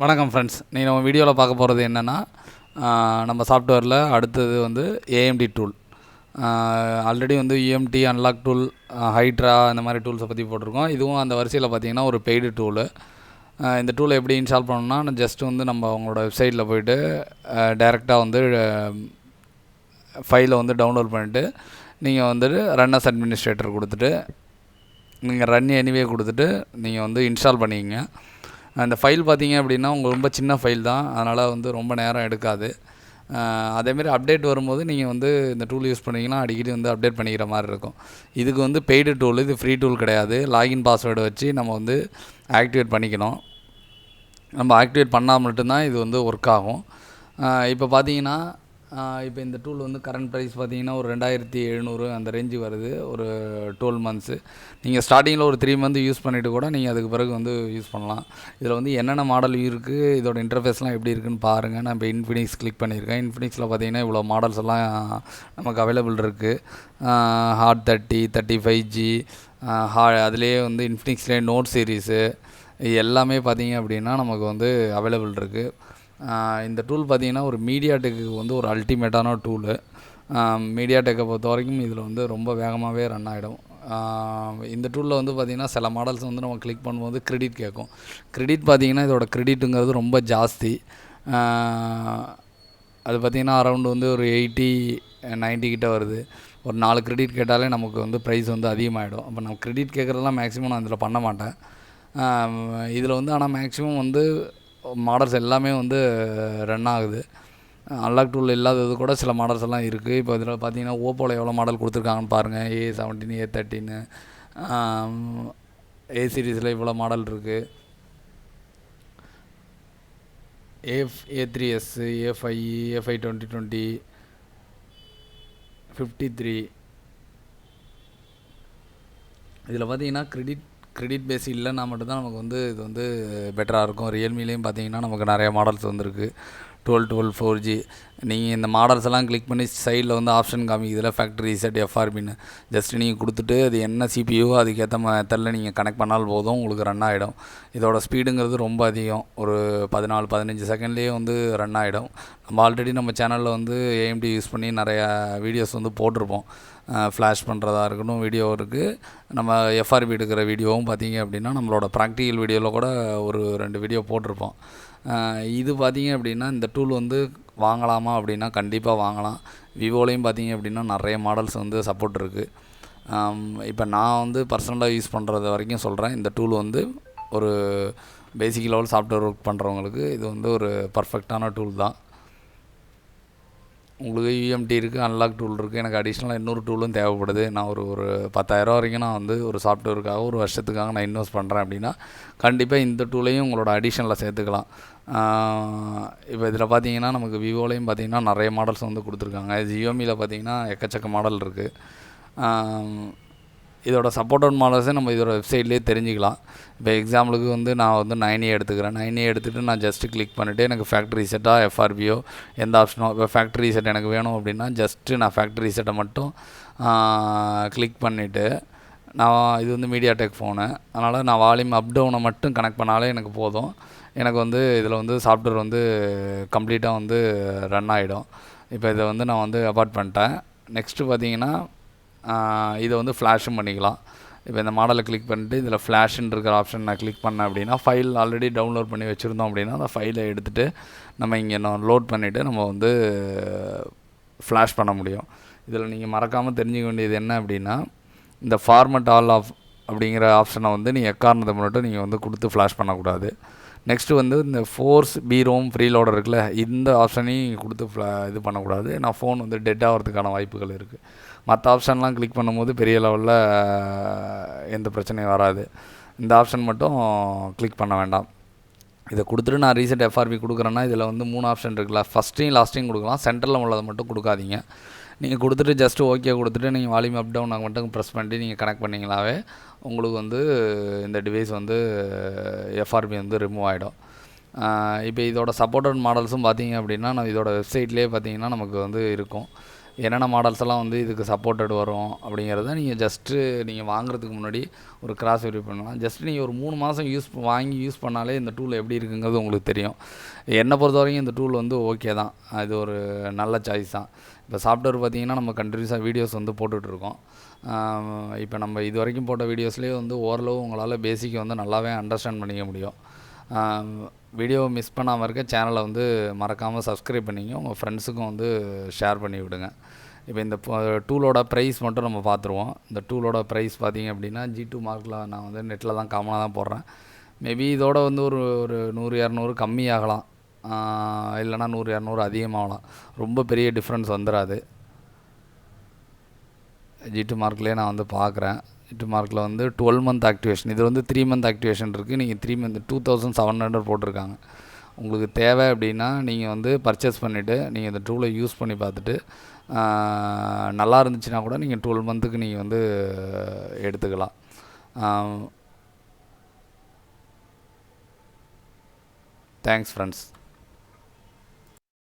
வணக்கம் ஃப்ரெண்ட்ஸ். நீங்கள் நம்ம வீடியோவில் பார்க்க போகிறது என்னென்னா, நம்ம சாஃப்ட்வேரில் அடுத்தது வந்து ஏஎம்டி டூல். ஆல்ரெடி வந்து யூஎம்டி, அன்லாக் டூல், ஹைட்ரா இந்த மாதிரி டூல்ஸை பற்றி போட்டிருக்கோம். இதுவும் அந்த வரிசையில் பார்த்திங்கன்னா ஒரு பெய்டு டூலு. இந்த டூலை எப்படி இன்ஸ்டால் பண்ணணும்னா, ஜஸ்ட் வந்து நம்ம அவங்களோட வெப்சைட்டில் போய்ட்டு டைரெக்டாக வந்து ஃபைலை வந்து டவுன்லோட் பண்ணிவிட்டு நீங்கள் வந்துட்டு ரன் அஸ் அட்மினிஸ்ட்ரேட்டர் கொடுத்துட்டு நீங்கள் ரன் எனிவே கொடுத்துட்டு நீங்கள் வந்து இன்ஸ்டால் பண்ணிக்கங்க. அந்த ஃபைல் பார்த்திங்க அப்படின்னா உங்களுக்கு ரொம்ப சின்ன ஃபைல் தான், அதனால் வந்து ரொம்ப நேரம் எடுக்காது. அதேமாரி அப்டேட் வரும்போது நீங்கள் வந்து இந்த டூல் யூஸ் பண்ணிங்கன்னா அடிக்கடி வந்து அப்டேட் பண்ணிக்கிற மாதிரி இருக்கும். இதுக்கு வந்து பெய்டு டூல், இது ஃப்ரீ டூல் கிடையாது. லாகின் பாஸ்வேர்டு வச்சு நம்ம வந்து ஆக்டிவேட் பண்ணிக்கணும். நம்ம ஆக்டிவேட் பண்ணால் மட்டும்தான் இது வந்து ஒர்க் ஆகும். இப்போ பார்த்தீங்கன்னா இப்போ இந்த டூல் வந்து கரண்ட் ப்ரைஸ் பார்த்தீங்கன்னா ஒரு 2700 அந்த ரேஞ்சு வருது, ஒரு 12 மந்த்ஸு. நீங்கள் ஸ்டார்டிங்கில் ஒரு 3 மந்த் யூஸ் பண்ணிவிட்டு கூட நீங்கள் அதுக்கு பிறகு வந்து யூஸ் பண்ணலாம். இதில் வந்து என்னென்ன மாடல் இருக்குது, இதோட இன்டர்ஃபேஸ்லாம் எப்படி இருக்குதுன்னு பாருங்கள். நான் இப்போ இன்ஃபினிக்ஸ் கிளிக் பண்ணியிருக்கேன். இன்ஃபினிக்ஸில் பார்த்தீங்கன்னா இவ்வளோ மாடல்ஸ் எல்லாம் நமக்கு அவைலபிள் இருக்குது. ஹாட் 30, 35G, அதுலேயே வந்து இன்ஃபினிக்ஸ்லேயே நோட் சீரீஸு எல்லாமே பார்த்தீங்க அப்படின்னா நமக்கு வந்து அவைலபிள் இருக்குது. இந்த டூல் பார்த்திங்கன்னா ஒரு மீடியாடெக்கு வந்து ஒரு அல்டிமேட்டான டூலு. மீடியாடெக்கை பொறுத்த வரைக்கும் இதில் வந்து ரொம்ப வேகமாகவே ரன் ஆகிடும். இந்த டூலில் வந்து பார்த்திங்கன்னா சில மாடல்ஸ் வந்து நம்ம கிளிக் பண்ணும்போது கிரெடிட் கேட்கும். கிரெடிட் பார்த்திங்கன்னா இதோட கிரெடிட்டுங்கிறது ரொம்ப ஜாஸ்தி. அது பார்த்திங்கன்னா அரௌண்ட் வந்து ஒரு 80-90 கிட்ட வருது. ஒரு 4 கிரெடிட் கேட்டாலே நமக்கு வந்து ப்ரைஸ் வந்து அதிகமாகிடும். அப்போ நம்ம கிரெடிட் கேட்குறதெல்லாம் மேக்ஸிமம் நான் இதில் பண்ண மாட்டேன். இதில் வந்து ஆனால் மேக்ஸிமம் வந்து மாடல்ஸ் எல்லாமே வந்து ரன் ஆகுது. அன்லாக் டூல் இல்லாதது கூட சில மாடல்ஸ் எல்லாம் இருக்குது. இப்போ இதில் பார்த்தீங்கன்னா ஓப்போவில் எவ்வளோ மாடல் கொடுத்துருக்காங்கன்னு பாருங்கள். A17, A13, A சீரீஸில் இவ்வளோ மாடல் இருக்குது. A3s, A5, A5 2020, 53. இதில் பார்த்தீங்கன்னா கிரெடிட் பேஸ் இல்லைன்னா மட்டும்தான் நமக்கு வந்து இது வந்து பெட்டராக இருக்கும். ரியல்மிலேயும் பார்த்தீங்கன்னா நமக்கு நிறைய மாடல்ஸ் வந்துருக்கு. 12, 4G. நீங்கள் இந்த மாடல்ஸ் எல்லாம் கிளிக் பண்ணி சைடில் வந்து ஆப்ஷன் காமிக்குதில் ஃபேக்ட்ரி ரீசெட் FRBன்னு ஜஸ்ட் நீங்கள் கொடுத்துட்டு அது என்ன CPU அதுக்கேற்ற மெத்தடில் நீங்கள் கனெக்ட் பண்ணால் போதும், உங்களுக்கு ரன் ஆகிடும். இதோட ஸ்பீடுங்கிறது ரொம்ப அதிகம். ஒரு 14-15 செகண்ட்லேயே வந்து ரன் ஆகிடும். நம்ம ஆல்ரெடி நம்ம சேனலில் வந்து AMD யூஸ் பண்ணி நிறையா வீடியோஸ் வந்து போட்டிருப்போம். ஃப்ளாஷ் பண்ணுறதா இருக்கட்டும், வீடியோ இருக்குது. நம்ம FRB எடுக்கிற வீடியோவும் பார்த்தீங்க அப்படின்னா நம்மளோட ப்ராக்டிக்கல் வீடியோவில் கூட ஒரு 2 வீடியோ போட்டிருப்போம். இது பார்த்தீங்க அப்படின்னா இந்த டூல் வந்து வாங்கலாமா அப்படின்னா கண்டிப்பாக வாங்கலாம். விவோலையும் பார்த்தீங்க அப்படின்னா நிறைய மாடல்ஸ் வந்து சப்போர்ட் இருக்குது. இப்போ நான் வந்து பர்சனலாக யூஸ் பண்ணுறது வரைக்கும் சொல்கிறேன். இந்த டூல் வந்து ஒரு பேசிக் லெவல் சாஃப்ட்வேர் ஒர்க் பண்ணுறவங்களுக்கு இது வந்து ஒரு பர்ஃபெக்டான டூல் தான். உங்களுக்கு UMT இருக்குது, அன்லாக் டூல் இருக்குது. எனக்கு அடிஷ்னலாக இன்னொரு டூலும் தேவைப்படுது. நான் ஒரு 10,000 வரைக்கும் நான் வந்து ஒரு சாஃப்ட்வேருக்காக ஒரு வருஷத்துக்காக நான் இன்வெஸ்ட் பண்ணுறேன் அப்படின்னா கண்டிப்பாக இந்த டூலையும் உங்களோட அடிஷனில் சேர்த்துக்கலாம். இப்போ இதில் பார்த்தீங்கன்னா நமக்கு விவோலையும் பார்த்தீங்கன்னா நிறைய மாடல்ஸ் வந்து கொடுத்துருக்காங்க. ஜியோமியில் பார்த்தீங்கன்னா எக்கச்சக்க மாடல் இருக்குது. இதோட சப்போர்ட்டட் மாடல்ஸே நம்ம இதோட வெப்சைட்லேயே தெரிஞ்சுக்கலாம். இப்போ எக்ஸாம்பிளுக்கு வந்து நான் வந்து 9A எடுத்துக்கிறேன். 9A எடுத்துகிட்டு நான் ஜஸ்ட்டு கிளிக் பண்ணிவிட்டு எனக்கு ஃபேக்ட்ரி ரீசெட்டாக FRBயோ எந்த ஆப்ஷனோ, இப்போ ஃபேக்ட்ரி ரீசெட் எனக்கு வேணும் அப்படின்னா ஜஸ்ட்டு நான் ஃபேக்ட்ரி ரீசெட்டை மட்டும் கிளிக் பண்ணிவிட்டு இது வந்து மீடியாடெக் ஃபோனு, அதனால் நான் வால்யூம் அப் டவுனை மட்டும் கனெக்ட் பண்ணாலே எனக்கு போதும். எனக்கு வந்து இதில் வந்து சாஃப்ட்வேர் வந்து கம்ப்ளீட்டாக வந்து ரன் ஆகிடும். இப்போ இதை வந்து நான் வந்து அபார்ட் பண்ணிட்டேன். நெக்ஸ்ட்டு பார்த்தீங்கன்னா இதை வந்து ஃப்ளாஷும் பண்ணிக்கலாம். இப்போ இந்த மாடலை கிளிக் பண்ணிட்டு இதில் ஃப்ளாஷுன்னு இருக்கிற ஆப்ஷன் நான் கிளிக் பண்ணேன் அப்படின்னா ஃபைல் ஆல்ரெடி டவுன்லோட் பண்ணி வச்சுருந்தோம் அப்படின்னா அந்த ஃபைலை எடுத்துகிட்டு நம்ம இங்கே லோட் பண்ணிவிட்டு நம்ம வந்து ஃப்ளாஷ் பண்ண முடியும். இதில் நீங்கள் மறக்காமல் தெரிஞ்சுக்க வேண்டியது என்ன அப்படின்னா, இந்த ஃபார்மட் ஆல் ஆஃப் அப்படிங்கிற ஆப்ஷனை வந்து நீங்கள் எக்காரணத்தை மட்டும் நீங்கள் வந்து கொடுத்து ஃப்ளாஷ் பண்ணக்கூடாது. நெக்ஸ்ட்டு வந்து இந்த ஃபோர்ஸ் பிரோம் ஃப்ரீலோடர் இருக்குல்ல, இந்த ஆப்ஷனையும் கொடுத்து இது பண்ணக்கூடாது. நான் ஃபோன் வந்து டெட் ஆகிறதுக்கான வாய்ப்புகள் இருக்குது. மற்ற ஆப்ஷன்லாம் கிளிக் பண்ணும்போது பெரிய லெவலில் எந்த பிரச்சனையும் வராது. இந்த ஆப்ஷன் மட்டும் கிளிக் பண்ண வேண்டாம். இதை கொடுத்துட்டு நான் ரீசெட் FRB கொடுக்குறேன்னா இதில் வந்து 3 ஆப்ஷன் இருக்குல்ல, ஃபஸ்ட்டையும் லாஸ்ட்டையும் கொடுக்கலாம். சென்டரில் உள்ளதை மட்டும் கொடுக்காதீங்க. நீங்கள் கொடுத்துட்டு ஜஸ்ட்டு ஓகே கொடுத்துட்டு நீங்கள் வால்யூம் அப் டவுன் மட்டும் ப்ரெஸ் பண்ணிட்டு நீங்கள் கனெக்ட் பண்ணிங்களாவே உங்களுக்கு வந்து இந்த டிவைஸ் வந்து FRB வந்து ரிமூவ் ஆகிடும். இப்போ இதோட சப்போர்ட்டட் மாடல்ஸும் பார்த்தீங்க அப்படின்னா நான் இதோட வெப்சைட்லேயே பார்த்தீங்கன்னா நமக்கு வந்து இருக்கும். என்னென்ன மாடல்ஸ் எல்லாம் வந்து இதுக்கு சப்போர்ட்டட் வரும் அப்படிங்கிறத நீங்கள் ஜஸ்ட்டு நீங்கள் வாங்குறதுக்கு முன்னாடி ஒரு கிராஸ் வெரிஃபை பண்ணலாம். ஜஸ்ட் நீங்கள் ஒரு 3 மாதம் வாங்கி யூஸ் பண்ணாலே இந்த டூல் எப்படி இருக்குங்கிறது உங்களுக்கு தெரியும். என்னை பொறுத்த வரைக்கும் இந்த டூல் வந்து ஓகே தான். இது ஒரு நல்ல சாய்ஸ் தான். இப்போ சாஃப்ட்வேர் பார்த்திங்கன்னா நம்ம கண்டினியூஸாக வீடியோஸ் வந்து போட்டுட்ருக்கோம். இப்போ நம்ம இது வரைக்கும் போட்ட வீடியோஸ்லேயே வந்து ஓரளவு உங்களால் பேசிக்கை வந்து நல்லாவே அண்டர்ஸ்டாண்ட் பண்ணிக்க முடியும். வீடியோவை மிஸ் பண்ணாமல் இருக்க சேனலை வந்து மறக்காமல் சப்ஸ்கிரைப் பண்ணிங்க. உங்கள் ஃப்ரெண்ட்ஸுக்கும் வந்து ஷேர் பண்ணி விடுங்க. இப்போ இந்த டூலோட ப்ரைஸ் மட்டும் நம்ம பார்த்துருவோம். இந்த டூலோட ப்ரைஸ் பார்த்திங்க அப்படின்னா G2 மார்க்கில் நான் வந்து நெட்டில் தான் காமனாக தான் போடுறேன். மேபி இதோட வந்து ஒரு 100-200 கம்மியாகலாம், இல்லைனா 100-200 அதிகமாகலாம். ரொம்ப பெரிய டிஃப்ரென்ஸ் வந்துடாது. G2 மார்க்லேயே நான் வந்து பார்க்குறேன். G2 மார்க்கில் வந்து 12 மந்த் ஆக்டிவேஷன், இது வந்து 3 மந்த் ஆக்டிவேஷன் இருக்குது. நீங்கள் 3 மந்த் 2700 போட்டிருக்காங்க. உங்களுக்கு தேவை அப்படின்னா நீங்கள் வந்து பர்ச்சேஸ் பண்ணிவிட்டு நீங்கள் இந்த டூலை யூஸ் பண்ணி பார்த்துட்டு நல்லா இருந்துச்சுன்னா கூட நீங்கள் 12 மந்த்துக்கு நீங்கள் வந்து எடுத்துக்கலாம். Thanks friends.